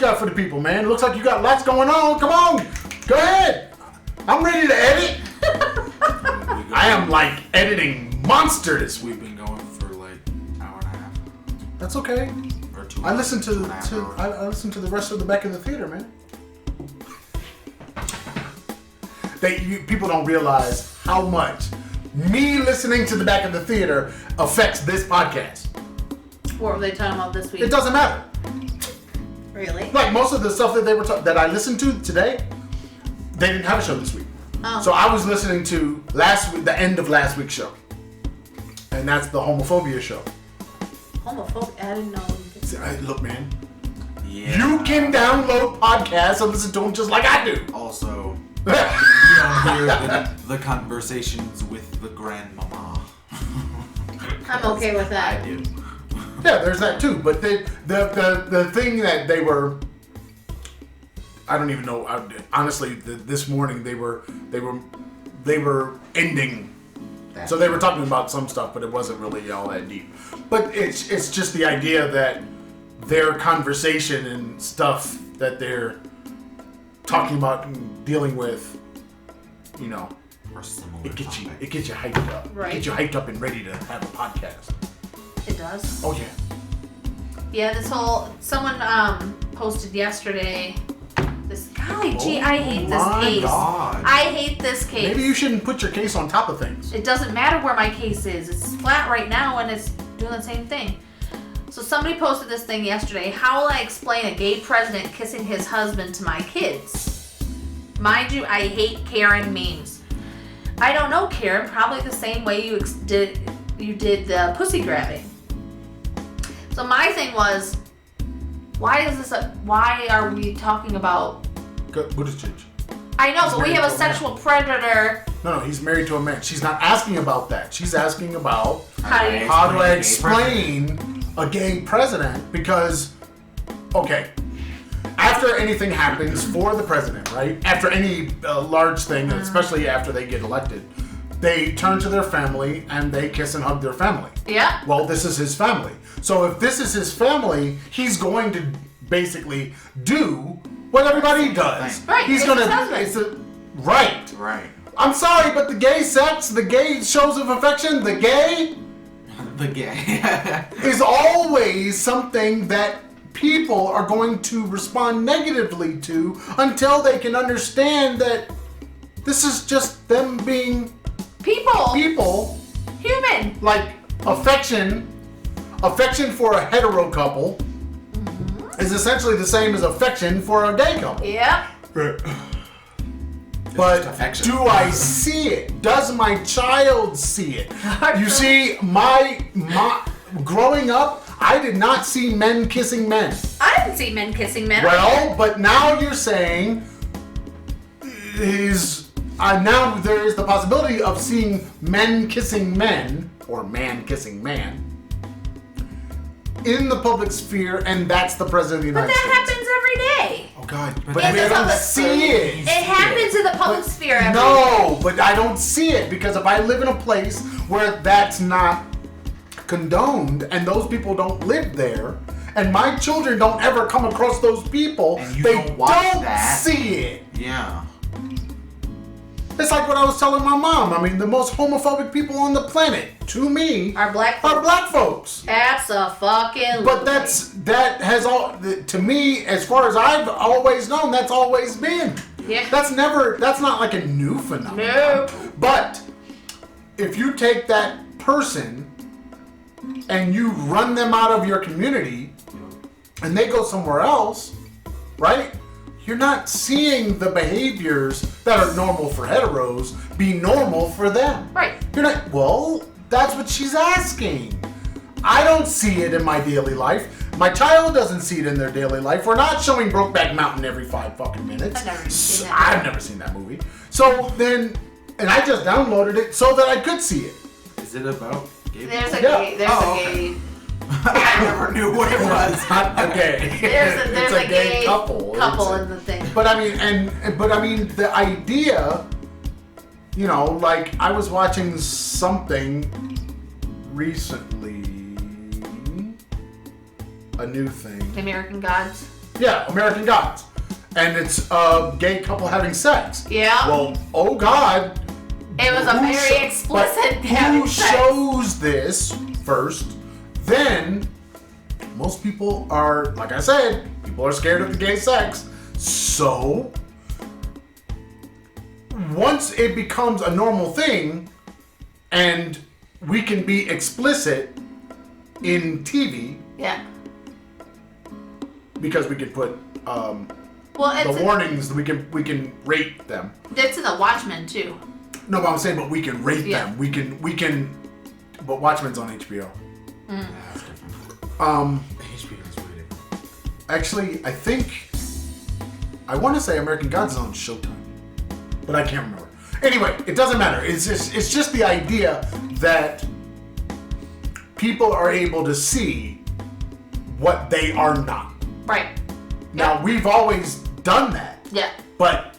got for the people, man? It looks like you got lots going on. Come on. Go ahead. I'm ready to edit. I am like editing monster this week. We've been going for like an hour and a half. That's okay. Or 2 I listen to hours. I listen to the rest of the back of the theater, man. People don't realize how much me listening to the back of the theater affects this podcast. What were they talking about this week? It doesn't matter. Really? Like most of the stuff that they were that I listened to today, they didn't have a show this week. Oh. So I was listening to the end of last week's show, and that's the homophobia show. Homophobic? I didn't know. Look, man, Yeah. you can download podcasts and listen to them just like I do. Also, you don't hear the conversations with the grandmama. I'm okay with that. I do. Yeah, there's that too. But the thing that they were, I don't even know. Honestly, this morning they were ending. So they were talking about some stuff, but it wasn't really all that deep. But it's just the idea that their conversation and stuff that they're talking about and dealing with, you know, Or similar it gets topics. you hyped up. Right. It gets you hyped up and ready to have a podcast. It does. Oh yeah. Yeah, someone posted yesterday. Golly gee, I hate this my case. God. I hate this case. Maybe you shouldn't put your case on top of things. It doesn't matter where my case is. It's flat right now and it's doing the same thing. So somebody posted this thing yesterday. How will I explain a gay president kissing his husband to my kids? Mind you, I hate Karen memes. I don't know, Karen. Probably the same way you did the pussy grabbing. So my thing was, why are we talking about? Buddhist change. I know, He's but we married have a to a man. sexual predator. No, he's married to a man. She's not asking about that. She's asking about How do you- how do I a gay president? explain a gay president? Because, okay, after anything happens for the president, right? After any large thing, especially after they get elected, they turn to their family and they kiss and hug their family. Yeah. Well, this is his family. So if this is his family, he's going to basically do what everybody does. Right, He's it's gonna. his husband. Right. Right. I'm sorry, but the gay sex, the gay shows of affection, the gay The gay. is always something that people are going to respond negatively to until they can understand that this is just them being people. Human. Like affection for a hetero couple is essentially the same as affection for a gay couple. Yep. But just affection. do I see it? Does my child see it? You see, my growing up, I did not see men kissing men. I didn't see men kissing men. Well, but now you're saying now there is the possibility of seeing men kissing men or man kissing man in the public sphere, and that's the president of the But United that States. happens every day. Oh God! But But In we the don't public see it. It happens in the public sphere every day. No, but I don't see it because if I live in a place where that's not condoned and those people don't live there, and my children don't ever come across those people, And you they don't watch don't that. see it. Yeah. It's like what I was telling my mom. I mean, the most homophobic people on the planet, to me, Are black are black folks. Abso-fucking-lutely. But to me, as far as I've always known, that's always been. Yeah. That's not like a new phenomenon. No. But if you take that person and you run them out of your community and they go somewhere else, right? You're not seeing the behaviors that are normal for heteros be normal for them. Right. You're not, well, that's what she's asking. I don't see it in my daily life. My child doesn't see it in their daily life. We're not showing Brokeback Mountain every 5 fucking minutes. I've never seen that. I've never seen that movie. So then, and I just downloaded it so that I could see it. Is it about gay There's a Yeah. gay. There's Oh, a okay. gay. I never knew what it was. It's not a gay. There's it's a gay couple. couple It's a- in the thing. But I mean, the idea, you know, like I was watching something recently, a new thing. American Gods. Yeah, American Gods. And it's a gay couple having sex. Yeah. Well, oh God. It was a very explicit who shows this first? Then, most people are, like I said, people are scared of the gay sex. So, once it becomes a normal thing, and we can be explicit in TV, yeah, because we can put it's the warnings. We can rate them. It's in the Watchmen too. No, but I'm saying, but we can rate them. We can. But Watchmen's on HBO. HBO's rated. Actually, I want to say American Gods is on Showtime, but I can't remember. Anyway, it doesn't matter. It's just the idea that people are able to see what they are not. Right. Now, we've always done that. Yeah. But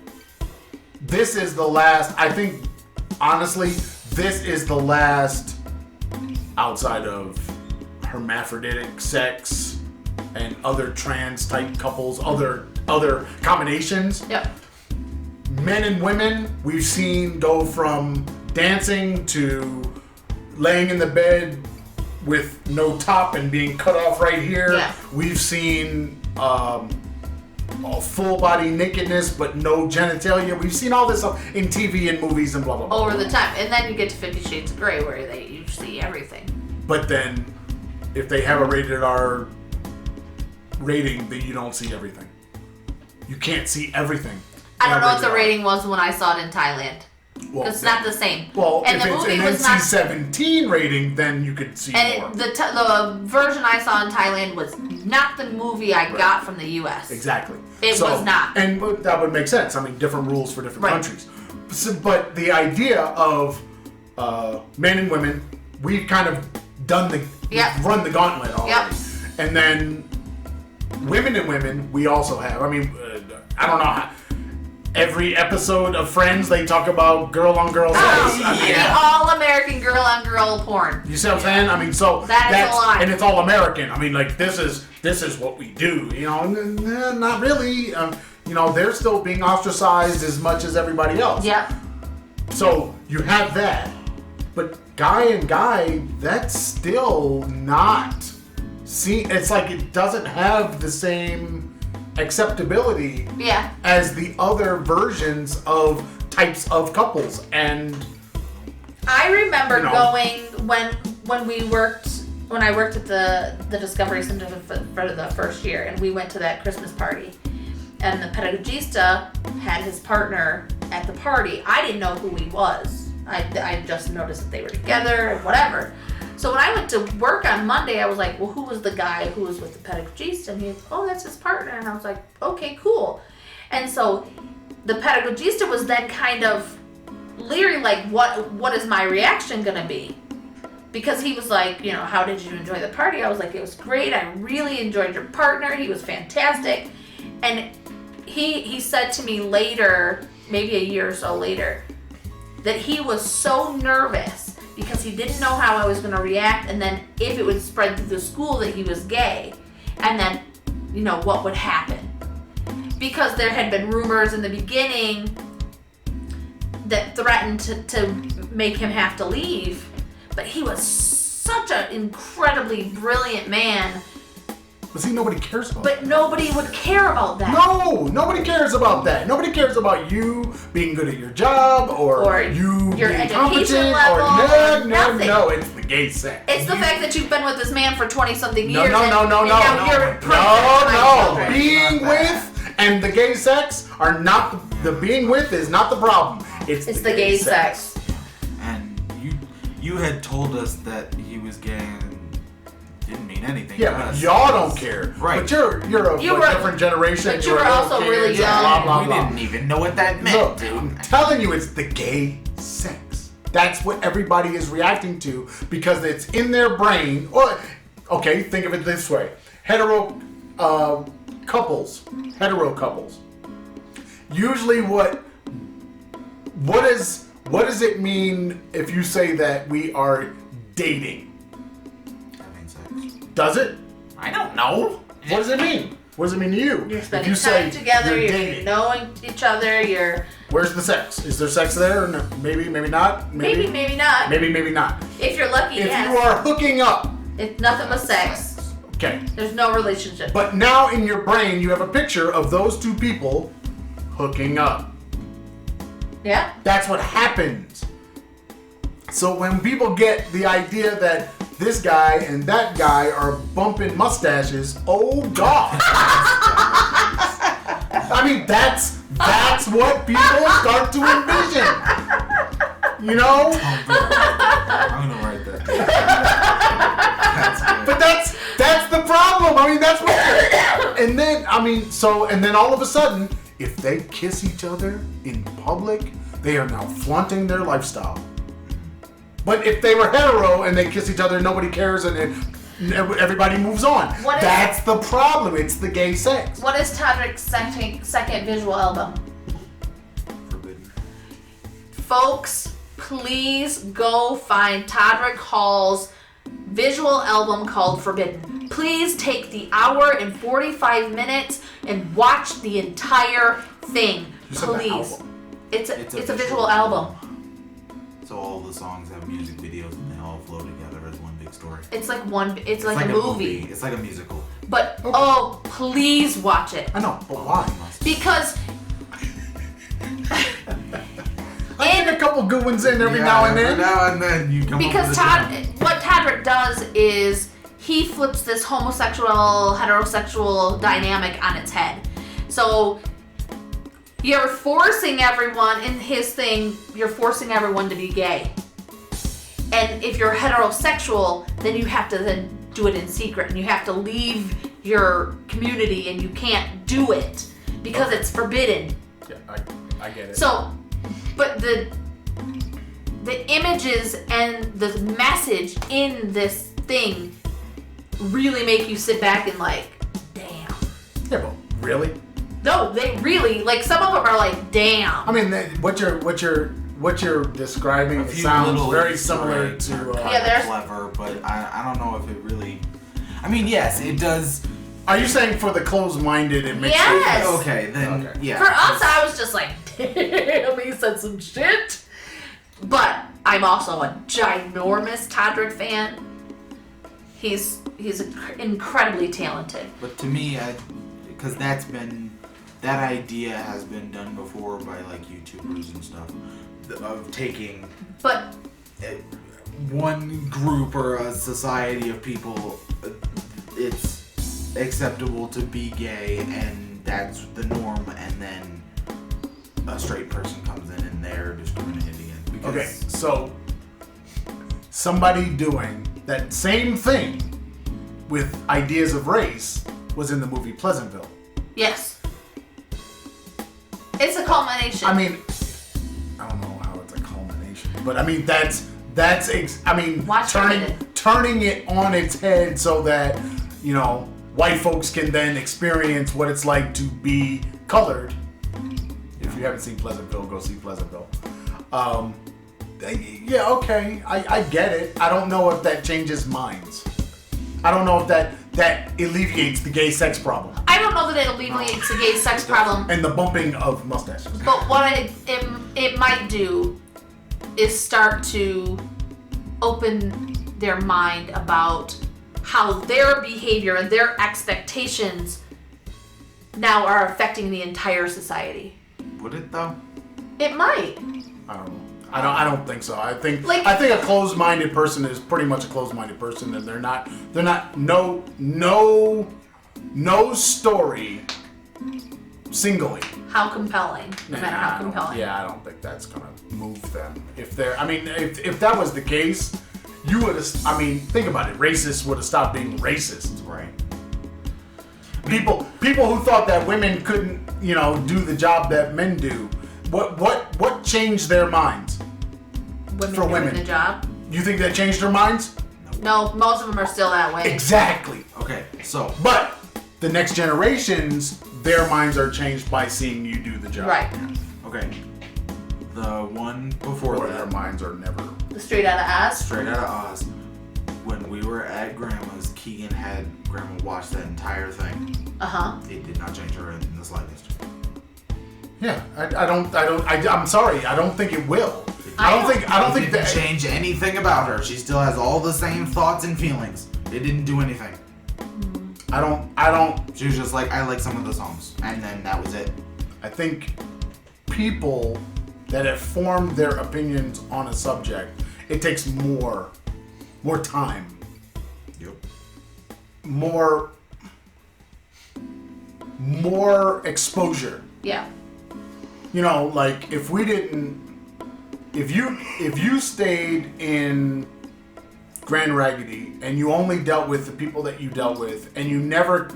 this is the last, I think, honestly, this is the last, outside of hermaphroditic sex and other trans type couples, other combinations. Yep. Men and women, we've seen go from dancing to laying in the bed with no top and being cut off right here. Yeah. We've seen full body nakedness but no genitalia. We've seen all this stuff in TV and movies and blah blah blah. Over the time, and then you get to 50 Shades of Grey where you see everything. But then, if they have a rated R rating, then you don't see everything. You can't see everything. I don't know what rated the R. rating was when I saw it in Thailand. Well, It's not the same. Well, and if the it's movie an was not. NC-17 rating, then you could see more. And the version I saw in Thailand was not the movie I got from the U.S. Exactly. It was not. And that would make sense. I mean, different rules for different Right. countries. So, but the idea of men and women, we've kind of done we've run the gauntlet already. Yep. And then women and women, we also have. I mean, I don't know how. Every episode of Friends, they talk about girl on girl sex. I mean, The all-American girl-on-girl porn. you see what I'm saying? I mean, so That's a lot. and it's all American. I mean, like this is what we do. You know, not really. You know, they're still being ostracized as much as everybody else. Yep. So you have that, but guy and guy, that's still not. See, it's like it doesn't have the same acceptability Yeah. as the other versions of types of couples. And I remember You know. going when I worked at the Discovery Center for the first year, and we went to that Christmas party, and the pedagogista had his partner at the party. I didn't know who he was. I just noticed that they were together and whatever. So when I went to work on Monday, I was like, well, who was the guy who was with the pedagogista? And he was, oh, that's his partner. And I was like, okay, cool. And so the pedagogista was then kind of leery, like, what is my reaction going to be? Because he was like, you know, how did you enjoy the party? I was like, it was great. I really enjoyed your partner. He was fantastic. And he said to me later, maybe a year or so later, that he was so nervous because he didn't know how I was going to react, and then if it would spread through the school that he was gay, and then, you know, what would happen. Because there had been rumors in the beginning that threatened to make him have to leave, but he was such an incredibly brilliant man. but see, nobody cares about that. But nobody would care about that. No, nobody cares about that. Nobody cares about you being good at your job or you your being education competent level, or nothing. no. It's the gay sex. It's the fact that you've been with this man for 20-something years. No. and now you're pregnant with my children. Being with and the gay sex are not the being with is not the problem. It's the gay sex. And you had told us that he was gay and didn't mean anything. Yeah, to but us. y'all don't care. Right. But you're a You were- different generation. but you You're were also little really kids, young. Blah, blah, we blah. didn't even know what that meant, Look, dude. I'm telling you, it's the gay sex. That's what everybody is reacting to because it's in their brain. Or, okay, think of it this way: hetero couples. Usually, what does it mean if you say that we are dating? Having sex. Does it? I don't know. What does it mean? What does it mean to you? You're If spending you time say together, you're you're dating, knowing each other, you're... where's the sex? Is there sex there? No, maybe not. Maybe not. Maybe not. If you're lucky, If yes. you are hooking up, It's nothing but sex. okay. There's no relationship. But now in your brain, you have a picture of those two people hooking up. Yeah? That's what happens. So when people get the idea that this guy and that guy are bumping mustaches, oh God. I mean, that's what people start to envision. You know? I'm gonna write that. That's good. But that's the problem. I mean, that's what. And then and then all of a sudden, if they kiss each other in public, they are now flaunting their lifestyle. But if they were hetero and they kiss each other, nobody cares, and everybody moves on. That's the problem. It's the gay sex. What is Todrick's second visual album? Forbidden. Folks, please go find Todrick Hall's visual album called Forbidden. Please take the hour and 45 minutes and watch the entire thing. You said the Please. album. It's a visual album. So all the songs have music videos and they all flow together as one big story. It's like like a movie. It's like a musical. But oh, please watch it. I know, but why? Because I get a couple good ones in every now and then. Every now and then you come Because up with what Todrick does is he flips this homosexual, heterosexual dynamic on its head. So you're forcing everyone in his thing, you're forcing everyone to be gay. And if you're heterosexual, then you have to then do it in secret and you have to leave your community and you can't do it because it's forbidden. Yeah, I get it. So, but the images and the message in this thing really make you sit back and like, damn. Yeah, but really? No, they really, like, some of them are like, damn. I mean, what you're describing a few sounds little very Easter similar eggs to. are Yeah, there's- clever, but I don't know if it really. I mean, yes, it does. Are you saying for the closed-minded it makes Yes. it? Okay, then Okay. yeah. For us, I was just like, damn, he said some shit. But I'm also a ginormous Todrick fan. He's incredibly talented. But to me, because that idea has been done before by like YouTubers and stuff, of taking But one group or a society of people, it's acceptable to be gay and that's the norm, and then a straight person comes in and they're discriminated against. Because Okay, so somebody doing that same thing with ideas of race was in the movie Pleasantville. yes, it's a culmination. I mean, I don't know how it's a culmination, but I mean Watch turning it on its head so that white folks can then experience what it's like to be colored. If you haven't seen Pleasantville, go see Pleasantville. Yeah, okay, I get it. I don't know if that changes minds. I don't know if that alleviates the gay sex problem I don't know that it alleviates the gay sex problem, and the bumping of mustaches. but what it might do is start to open their mind about how their behavior and their expectations now are affecting the entire society. would it though? It might. I don't know. I don't think so. I think Like- a closed-minded person is pretty much a closed-minded person, and they're not no story singly. How compelling. No matter how compelling. I don't think that's gonna move them. If that was the case, you would have. I mean, think about it. Racists would have stopped being racist. Right. People who thought that women couldn't, do the job that men do. What changed their minds? Women For doing women. the job. You think that changed their minds? No, most of them are still that way. Exactly. Okay, so But the next generations, their minds are changed by seeing you do the job. Right. okay, the one before Or their that, minds are never. The Straight Outta Oz. Straight Outta Oz, when when we were at Grandma's, Keegan had Grandma watch that entire thing. It did not change her in the slightest. Yeah, I'm sorry. I don't think it will. I don't think that change anything about her. She still has all the same thoughts and feelings. It didn't do anything. I don't. She was just like, I like some of the songs, and then that was it. I think people that have formed their opinions on a subject, it takes more time. Yep. More exposure. Yeah. You know, like if you stayed in Grand Raggedy and you only dealt with the people that you dealt with and you never...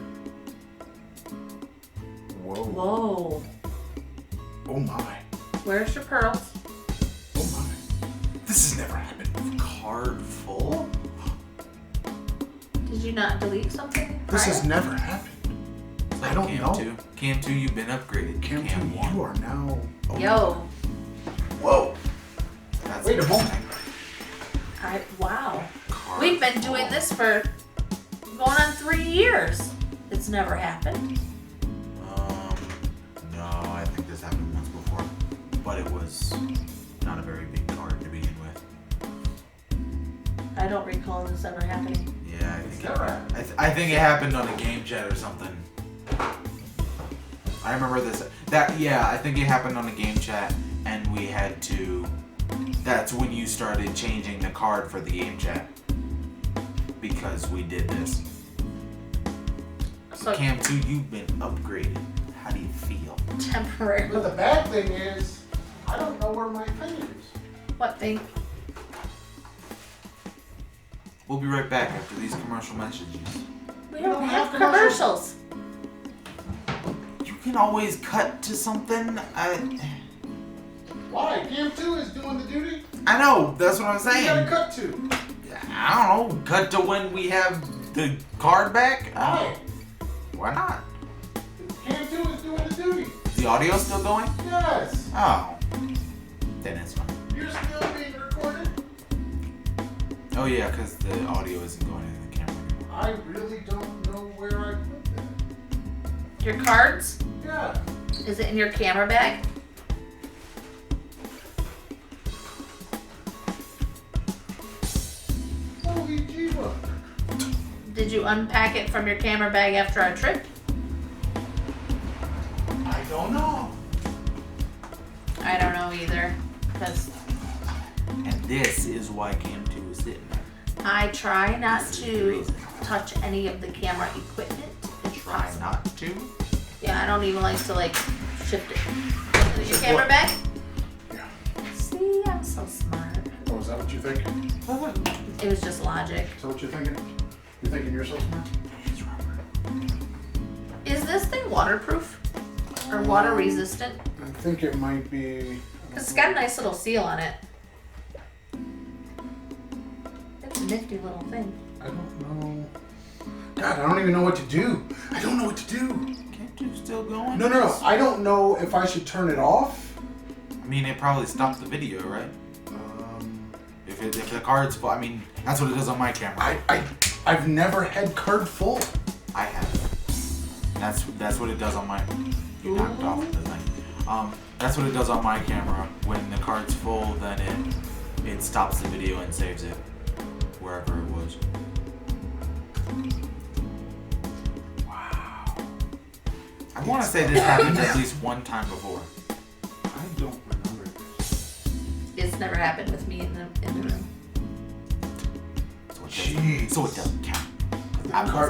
Whoa. Oh my. Where's your pearls? Oh my. This has never happened. Card full? Did you not delete something? This has never happened. I don't know. Cam 2, you've been upgraded. Cam 2, you are now... Oh. Yo. Whoa. That's Wait a moment. Wow. Card We've been full. doing this for going on 3 years. It's never happened. No, I think this happened once before. But it was not a very big card to begin with. I don't recall this ever happening. Yeah, I think it happened on a game chat or something. I remember this. I think it happened on a game chat, and we had to. That's when you started changing the card for the game chat because we did this. So Cam 2, you've been upgraded. How do you feel? Temporarily. But the bad thing is, I don't know where my thing is. What thing? We'll be right back after these commercial messages. We don't have commercials. You can always cut to something. Why? Cam 2 is doing the duty. I know. That's what I'm saying. You gotta cut to. I don't know. Cut to when we have the card back. Why? Why not? Cam 2 is doing the duty. The audio still going? Yes. Oh. Then it's fine. You're still being recorded? Oh yeah, because the audio isn't going into the camera anymore. I really don't know where I put that. Your cards? Yeah. Is it in your camera bag? Holy jiva. Did you unpack it from your camera bag after our trip? I don't know. I don't know either. Because And this is why Cam 2 is sitting there. I try not to touch any of the camera equipment. Try not to? Yeah, I don't even like to shift it. Is your camera bag? Yeah. See, I'm so smart. Oh, is that what you think? It was just logic. Is that what you're thinking? You're thinking you're so smart? It's rubber. Is this thing waterproof? Or water resistant? I think it might be... Because it's got a nice little seal on it. It's a nifty little thing. I don't know. God, I don't even know what to do. I don't know what to do. Cam 2 still going? No. I don't know if I should turn it off. I mean, it probably stopped the video, right? If the card's full, I mean, that's what it does on my camera. I've never had card full. I have. That's what it does on my. You knocked off the thing. That's what it does on my camera. When the card's full, then it stops the video and saves it wherever it was. Wow. I want to say this happened at least one time before. I don't remember this. It's never happened with me in the room. Jeez. So it doesn't count.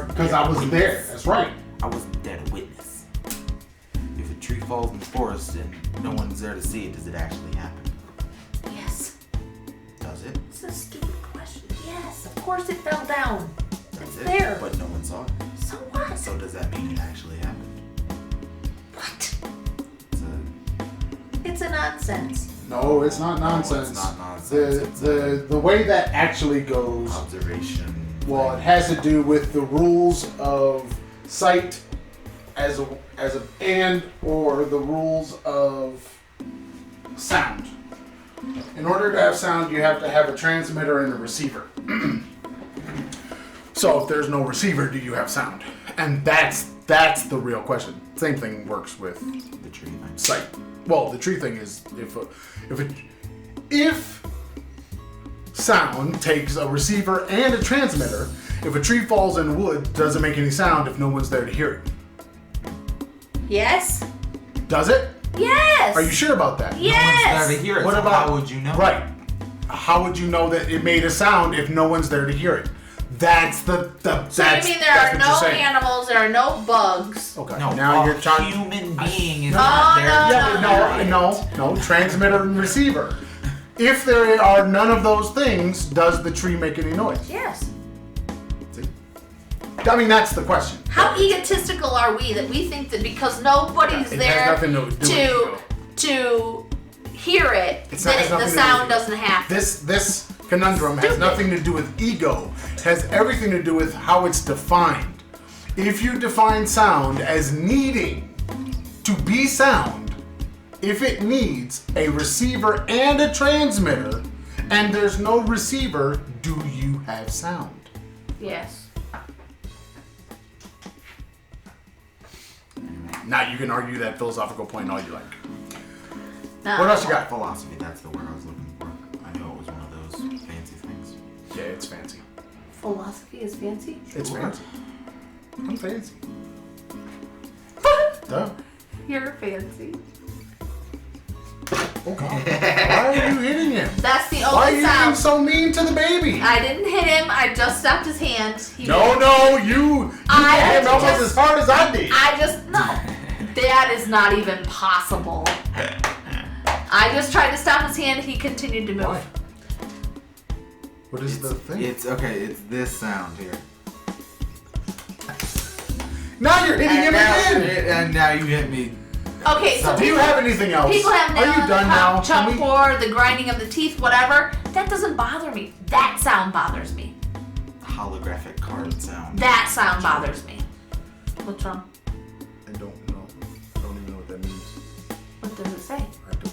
Because I wasn't there. That's right. I wasn't there to witness. If a tree falls in the forest and no one's there to see it, does it actually happen? Yes. Does it? It's a stupid question. Yes, of course it fell down. Does It's it? there. But no one saw it. So what? So does that mean it actually happened? What? It's It's a nonsense. No, it's not nonsense. it's not nonsense. The way that actually goes, observation. well, it has to do with the rules of sight or the rules of sound. In order to have sound, you have to have a transmitter and a receiver. So if there's no receiver, do you have sound? And that's the real question. Same thing works with The tree thing. sight. Well, the tree thing is if sound takes a receiver and a transmitter, if a tree falls in wood, does it make any sound if no one's there to hear it? Yes. Does it? Yes. Are you sure about that? Yes. No one's there to hear it. What so about- how would you know? Right. How would you know that it made a sound if no one's there to hear it? That's the So you mean there are no saying. animals, there are no bugs. Okay. No, now a you're trying. human being is No, not there. no, Yeah, but no. Transmitter and receiver. If there are none of those things, does the tree make any noise? Yes. See? I mean, that's the question. How egotistical are we that we think that because nobody's It has there nothing to do with ego. to hear it, It's not- then has the nothing to do sound with ego. doesn't happen? This conundrum has Stupid. nothing to do with ego. It has everything to do with how it's defined. If you define sound as needing to be sound, if it needs a receiver and a transmitter, and there's no receiver, do you have sound? Yes. Now you can argue that philosophical point all you like. No. What else you got? Philosophy, that's the word I was looking for. I knew it was one of those fancy things. Yeah, it's fancy. Philosophy is fancy? It's Sure. fancy. I'm fancy. Duh. You're fancy. Oh God. Why are you hitting him? That's the Why are only you being sound. so mean to the baby? I didn't hit him, I just stopped his hand. He No, you I hit him almost just- as hard as I did. no. That is not even possible. I just tried to stop his hand, he continued to move. Why? What is the thing? It's okay, it's this sound here. Now you're hitting him again. And now you hit me. Okay, so Do you have anything else? people have Are you done now? Can chomp we- or the grinding of the teeth, whatever. That doesn't bother me. That sound bothers me. Holographic card sound. That sound bothers me. What's wrong? I don't know. I don't even know what that means. What does it say? I don't know.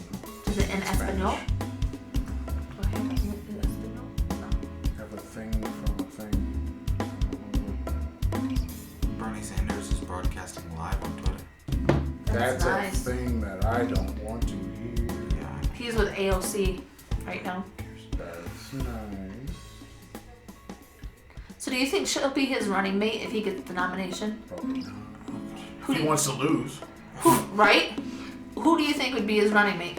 Is it in Spanish. Espanol? Do I have it in Espanol? No. Have a thing from a thing. Bernie Sanders is broadcasting live on Twitter. That's nice. a thing that I don't want to hear. Yeah. He's with AOC right now. That's nice. So do you think she'll be his running mate if he gets the nomination? Probably not. Who He do you, wants to lose. right? Who do you think would be his running mate?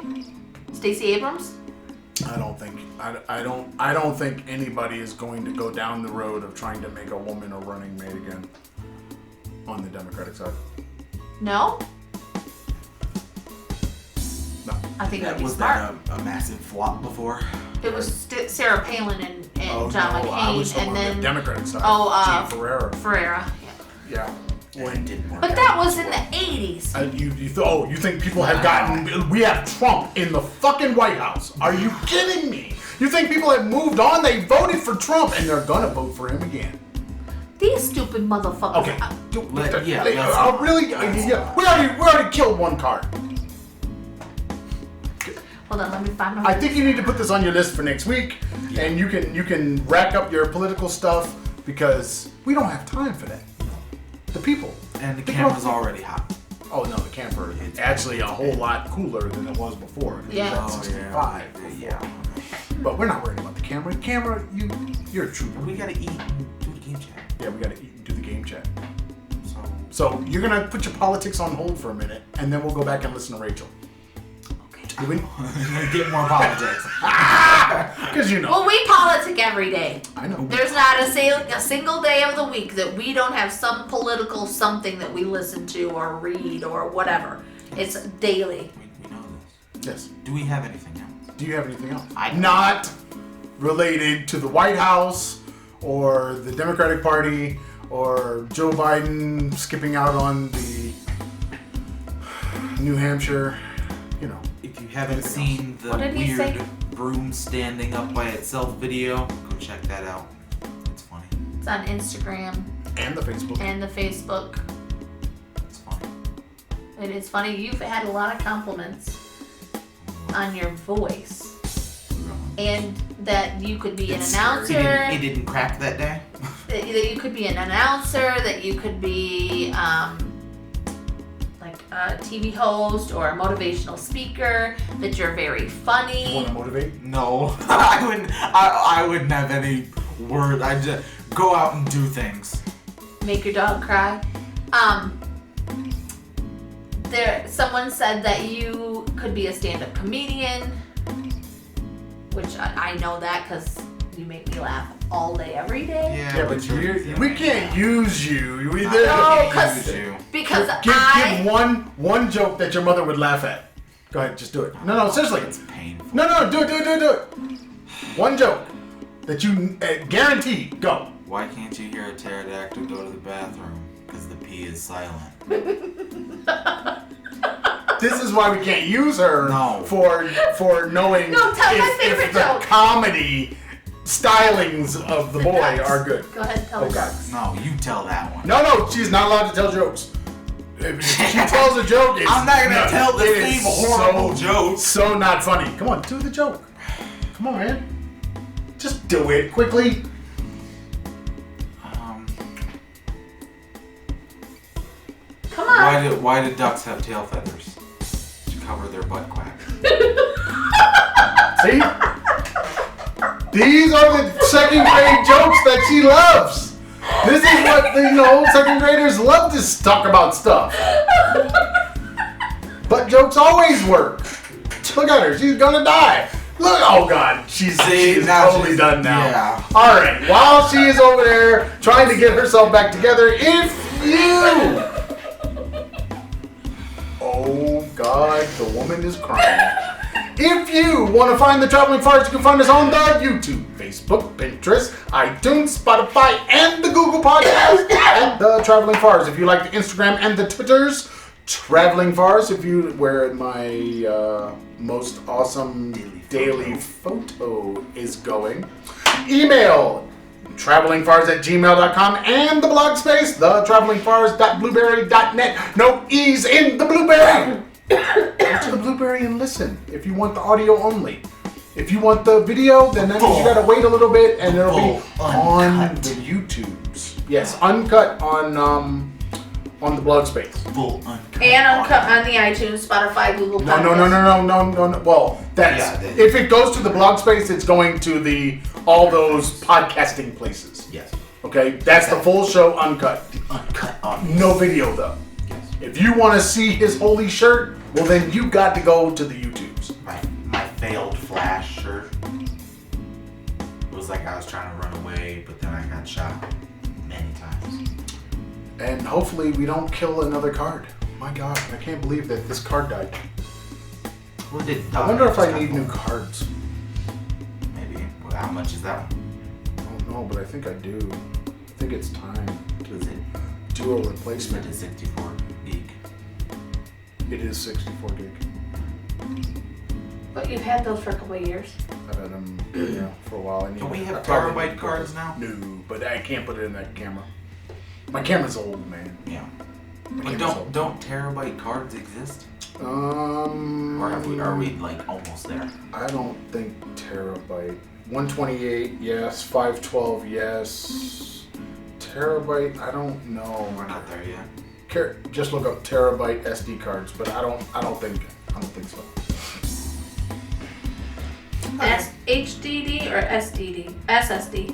Stacey Abrams? I don't think anybody is going to go down the road of trying to make a woman a running mate again on the Democratic side. No? No. I think that'd be Was smart. that a massive flop before? It was Sarah Palin and Oh John no, I was McCain talking and on then the Democratic side. Oh, Jean Ferrera. Ferreira. Yeah. Yeah. When didn't work But out. that was in the 80s. You think people have gotten? We have Trump in the fucking White House. Are you kidding me? You think people have moved on? They voted for Trump and they're gonna vote for him again. These stupid motherfuckers. Okay. let's- Really? Yeah. We already killed one card. Hold on, let me find my. I think you need to put this on your list for next week, and you can rack up your political stuff because we don't have time for that. The people. And the camera's already hot. Oh no, the camper is actually a whole lot cooler than it was before. Yeah. It was at 65. Yeah. But we're not worried about the camera. Camera, you're a trooper. We gotta eat and do the game chat. Yeah, we gotta eat and do the game chat. So So you're gonna put your politics on hold for a minute, and then we'll go back and listen to Rachel. Okay. Do we? get more politics. Because you know. Well, we politic every day. I know. There's not a single day of the week that we don't have some political something that we listen to or read or whatever. It's daily. We know this. Yes. Do we have anything else? Do you have anything else? I- Not related to the White House or the Democratic Party or Joe Biden skipping out on the New Hampshire, you know. If you haven't Anything seen the What did he weird say? broom standing up by itself video, go check that out. It's funny. It's on Instagram And the Facebook. and the Facebook. It's funny. It is funny. You've had a lot of compliments on your voice and that you could be an It's announcer. It didn't crack that day. that you could be an announcer, that you could be like a TV host or a motivational speaker, that you're very You funny. want to motivate? No, I wouldn't have any word. I'd just go out and do things. Make your dog cry. Someone said that you could be a stand-up comedian, which I know that because you make me laugh all day, every day. Yeah, but we can't use you. No, because Give one joke that your mother would laugh at. Go ahead, just do it. No, seriously. It's painful. No, do it. One joke that you guarantee. Go. Why can't you hear a pterodactyl go to the bathroom? Because the P is silent. This is why we can't use her for knowing No, tell my favorite if the joke. comedy stylings of the boy are good. Go ahead, tell Oh, the God. jokes. No, you tell that one. No, she's not allowed to tell jokes. If she tells a joke, I'm not gonna tell the it same is horrible joke. So not funny. Come on, do the joke. Come on, man. Just do it quickly. Come on. Why do ducks have tail feathers? To cover their butt quack. See? These are the second grade jokes that she loves. This is what second graders love to talk about stuff. Butt jokes always work. Look at her, she's gonna die. Look, oh God, she's totally done now. Yeah. All right, while she is over there trying to get herself back together, if you, oh God, the woman is crying. If you want to find the Traveling Farrs, you can find us on the YouTube, Facebook, Pinterest, iTunes, Spotify, and the Google Podcast, and the Traveling Farrs. If you like the Instagram and the Twitters, Traveling Farrs. If you where my most awesome daily photo is going, email travelingfars@gmail.com and the blog space, thetravelingfars.blueberry.net. No E's in the blueberry. Go to the Blueberry and listen if you want the audio only. If you want the video, then that means you gotta wait a little bit and it'll be on the YouTubes. Yes, uncut on the blog space. Full uncut. And uncut on the iTunes, Spotify, Google Podcast. No. Well, that's if it goes to the blog space, it's going to all those podcasting places. Yes. Okay, that's the full show uncut. The uncut audio. No video though. Yes. If you want to see his holy shirt, well then you got to go to the YouTubes. My failed Flash shirt. It was like I was trying to run away, but then I got shot many times. And hopefully we don't kill another card. My God, I can't believe that this card died. Well, I wonder if I need new cards. Maybe. Well, how much is that one? I don't know, but I think I do. I think it's time Is to it? do a Is replacement. it 64 gig? It is 64 gig. But you've had those for a couple of years. I've had them for a while. Can we have I probably terabyte need cards now? No, but I can't put it in that camera. My camera's old, man. Yeah. My But camera's old. don't terabyte cards exist? Or are we like almost there? I don't think terabyte. 128, yes. 512, yes. Terabyte, I don't know. We're not there yet. Just look up terabyte SD cards, but I don't think so. That's HDD or SDD? SSD.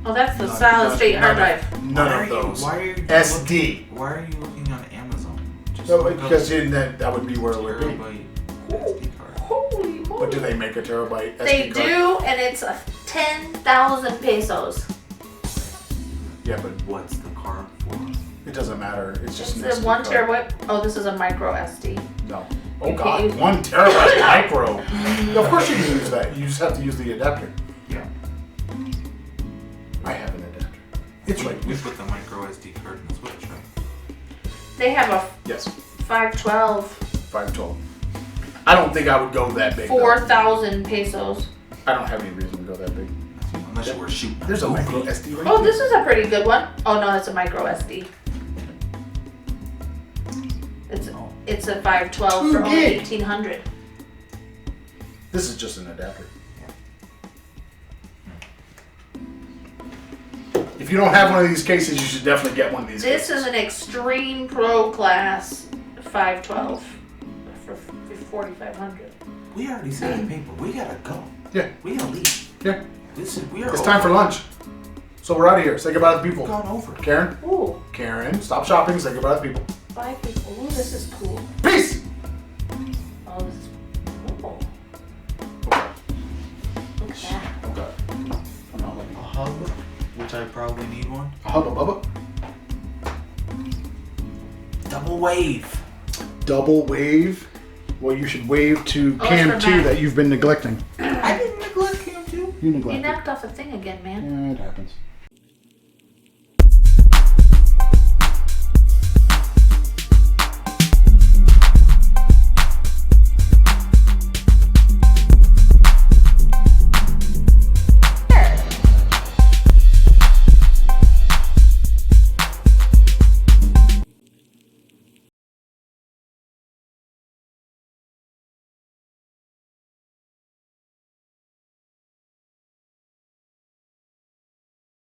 Oh, that's the solid state hard drive. None of those. Why are you SD. Why are you looking on Amazon? Just No, look up because that would be where it would be. terabyte SD card. Holy moly. But do they make a terabyte SD They card? do, and it's 10,000 pesos. Yeah, but What's the card for? it doesn't matter. It's just It's an a SD 1 card. terabyte. Oh, this is a micro SD. No. Oh You can't God, use- 1 terabyte micro. Of course you can use that. You just have to use the adapter. Yeah. I have an adapter. It's right. We put the micro SD card in the Switch, right? They have a Yes, 512, 512. I don't think I would go that big. though. 4,000 pesos. I don't have any reason to go that big. Unless you were shooting. There's a movie. micro SD right Oh, there. this is a pretty good one. Oh no, it's a micro SD. It's a 512 for 2 only gig. 1,800. This is just an adapter. If If you don't have one of these cases, you should definitely get one of these This cases. is an Extreme Pro Class 512 for 4,500. We already said the paper. We gotta go. Yeah. We gotta leave. Yeah. We are It's time for lunch. So we're out of here. Say goodbye to the people. We've gone over. Karen? Ooh, Karen, stop shopping. Say goodbye to the people. 5 people. Ooh, this is cool. Peace! Oh, this is cool. Okay. Look at that. Okay. A hub, which I probably need one. A hubba bubba. Double wave. Double wave. Well, you should wave to Oh, Cam it's 2 for Matt. that you've been neglecting. I didn't neglect him too. You You neglected. knocked off a thing again, man. Yeah, it happens.